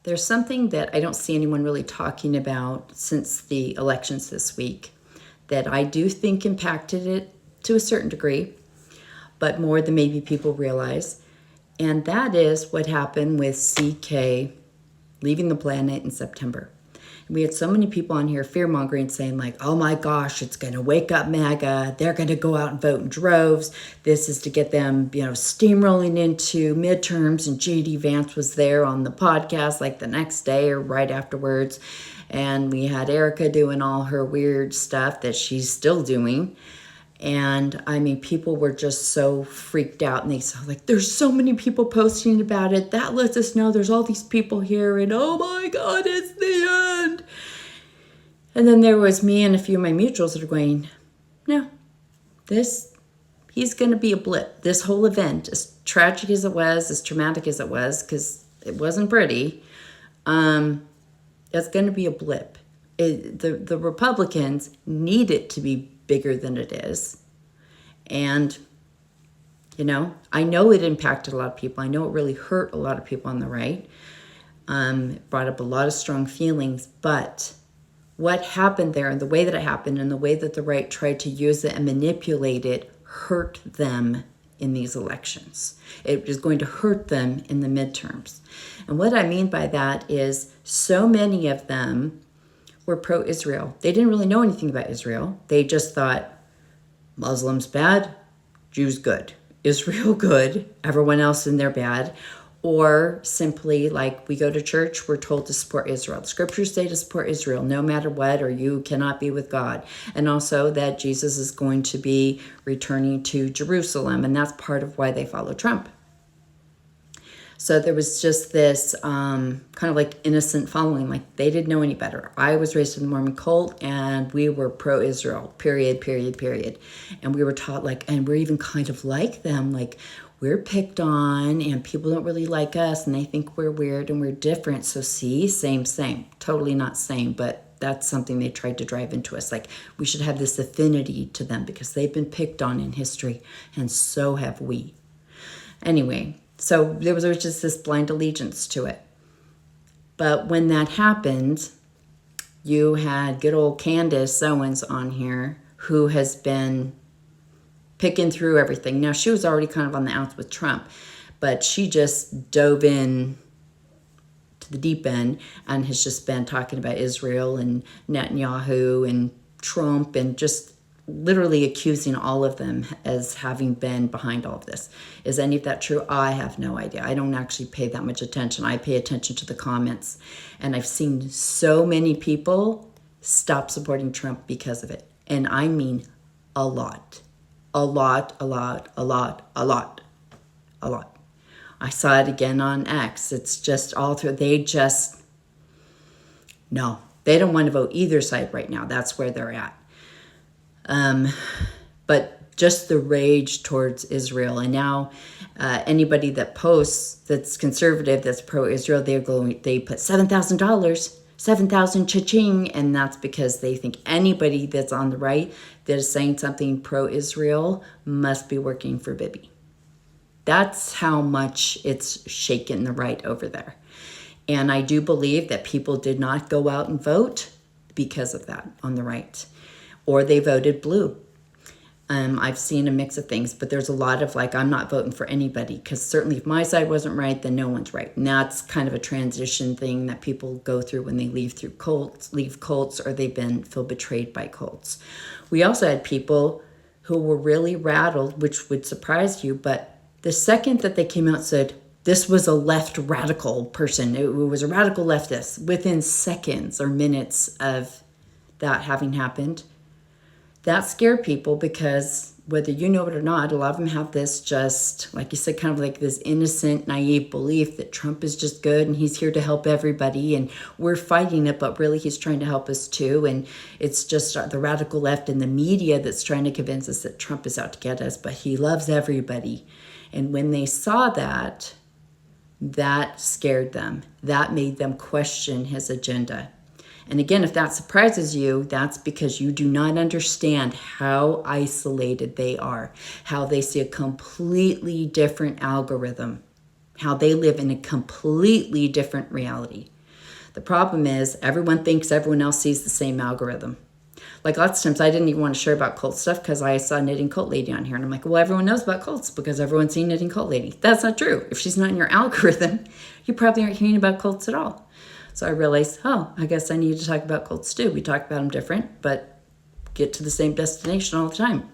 There's something that I don't see anyone really talking about since the elections this week that I do think impacted it to a certain degree, but more than maybe people realize. And that is what happened with CK leaving the planet in September. And we had so many people on here fear-mongering, saying like, oh my gosh, it's going to wake up MAGA. They're going to go out and vote in droves. This is to get them, steamrolling into midterms. And J.D. Vance was there on the podcast like the next day or right afterwards. And we had Erica doing all her weird stuff that she's still doing. And I mean, people were just so freaked out, and they saw like, there's so many people posting about it. That lets us know there's all these people here, and oh my God, it's the end. And then there was me and a few of my mutuals that are going, no, he's going to be a blip. This whole event, as tragic as it was, as traumatic as it was, because it wasn't pretty, it's going to be a blip. The Republicans need it to be bigger than it is. And, I know it impacted a lot of people. I know it really hurt a lot of people on the right. It brought up a lot of strong feelings. But what happened there, and the way that it happened, and the way that the right tried to use it and manipulate it, hurt them in these elections. It is going to hurt them in the midterms. And what I mean by that is so many of them were pro-Israel. They didn't really know anything about Israel. They just thought Muslims bad, Jews good, Israel good, everyone else in there bad. Or simply like, we go to church, we're told to support Israel. The scriptures say to support Israel no matter what, or you cannot be with God. And also that Jesus is going to be returning to Jerusalem. And that's part of why they follow Trump. So there was just this kind of like innocent following, like they didn't know any better. I was raised in the Mormon cult, and we were pro-Israel, period. And we were taught like, and we're even kind of like them, like we're picked on and people don't really like us and they think we're weird and we're different. So see, same, totally not same, but that's something they tried to drive into us. Like we should have this affinity to them because they've been picked on in history, and so have we. Anyway, so there was just this blind allegiance to it. But when that happened, you had good old Candace Owens on here, who has been picking through everything. Now, she was already kind of on the outs with Trump, but she just dove in to the deep end and has just been talking about Israel and Netanyahu and Trump, and just literally accusing all of them as having been behind all of this. Is any of that true? I have no idea. I don't actually pay that much attention. I pay attention to the comments. And I've seen so many people stop supporting Trump because of it. And I mean a lot. A lot. I saw it again on X. It's just all through. No, they don't want to vote either side right now. That's where they're at. But just the rage towards Israel. And now anybody that posts that's conservative, that's pro-Israel, they put $7,000, 7,000 cha-ching. And that's because they think anybody that's on the right that is saying something pro-Israel must be working for Bibi. That's how much it's shaken the right over there. And I do believe that people did not go out and vote because of that on the right. Or they voted blue. I've seen a mix of things, but there's a lot of like, I'm not voting for anybody, because certainly if my side wasn't right, then no one's right. And that's kind of a transition thing that people go through when they leave cults, or they've feel betrayed by cults. We also had people who were really rattled, which would surprise you, but the second that they came out and said, this was a left radical person, it was a radical leftist, within seconds or minutes of that having happened, that scared people, because whether you know it or not, a lot of them have this just, like you said, kind of like this innocent, naive belief that Trump is just good and he's here to help everybody and we're fighting it, but really he's trying to help us too. And it's just the radical left and the media that's trying to convince us that Trump is out to get us, but he loves everybody. And when they saw that, that scared them. That made them question his agenda. And again, if that surprises you, that's because you do not understand how isolated they are, how they see a completely different algorithm, how they live in a completely different reality. The problem is everyone thinks everyone else sees the same algorithm. Like lots of times I didn't even want to share about cult stuff because I saw Knitting Cult Lady on here. And I'm like, well, everyone knows about cults because everyone's seen Knitting Cult Lady. That's not true. If she's not in your algorithm, you probably aren't hearing about cults at all. So I realized, oh, I guess I need to talk about cults too. We talk about them different, but get to the same destination all the time.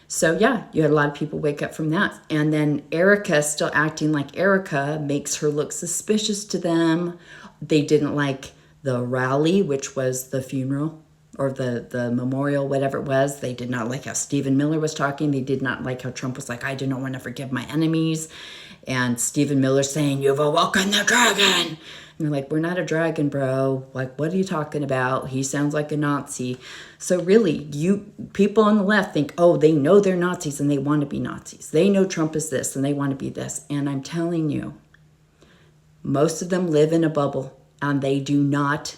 So yeah, you had a lot of people wake up from that. And then Erica still acting like Erica makes her look suspicious to them. They didn't like the rally, which was the funeral or the memorial, whatever it was. They did not like how Stephen Miller was talking. They did not like how Trump was like, I do not want to forgive my enemies. And Stephen Miller saying, you've awoken the dragon. And they're like, we're not a dragon, bro. Like, what are you talking about? He sounds like a Nazi. So really, people on the left think, oh, they know they're Nazis and they want to be Nazis. They know Trump is this and they want to be this. And I'm telling you, most of them live in a bubble and they do not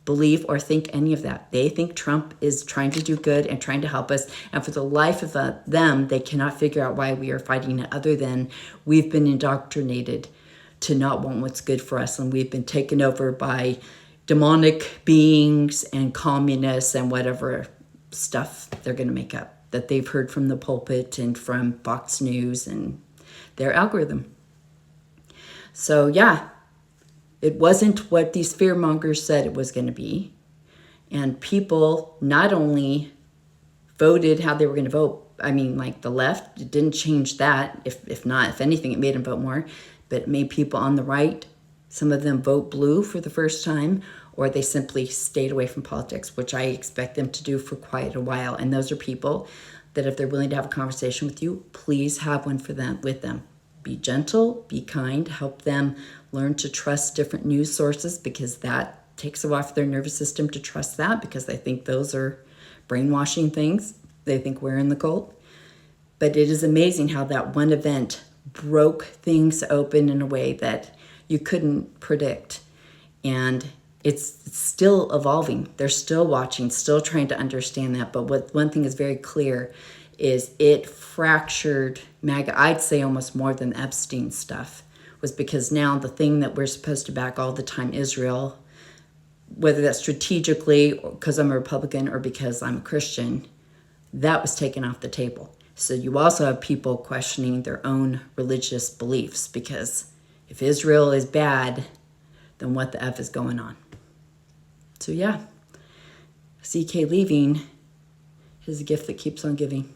believe or think any of that. They think Trump is trying to do good and trying to help us. And for the life of them, they cannot figure out why we are fighting it other than we've been indoctrinated to not want what's good for us. And we've been taken over by demonic beings and communists and whatever stuff they're going to make up that they've heard from the pulpit and from Fox News and their algorithm. So yeah, it wasn't what these fearmongers said it was going to be. And people not only voted how they were going to vote, I mean, like the left, it didn't change that. If anything, it made them vote more. But it made people on the right, some of them vote blue for the first time, or they simply stayed away from politics, which I expect them to do for quite a while. And those are people that if they're willing to have a conversation with you, please have one with them. Be gentle, be kind, help them learn to trust different news sources because that takes a while for their nervous system to trust that because they think those are brainwashing things. They think we're in the cult. But it is amazing how that one event broke things open in a way that you couldn't predict. And it's still evolving. They're still watching, still trying to understand that. But one thing is very clear is it fractured MAGA, I'd say almost more than Epstein stuff, was because now the thing that we're supposed to back all the time, Israel, whether that's strategically because I'm a Republican or because I'm a Christian, that was taken off the table. So you also have people questioning their own religious beliefs because if Israel is bad, then what the F is going on? So yeah, CK leaving is a gift that keeps on giving.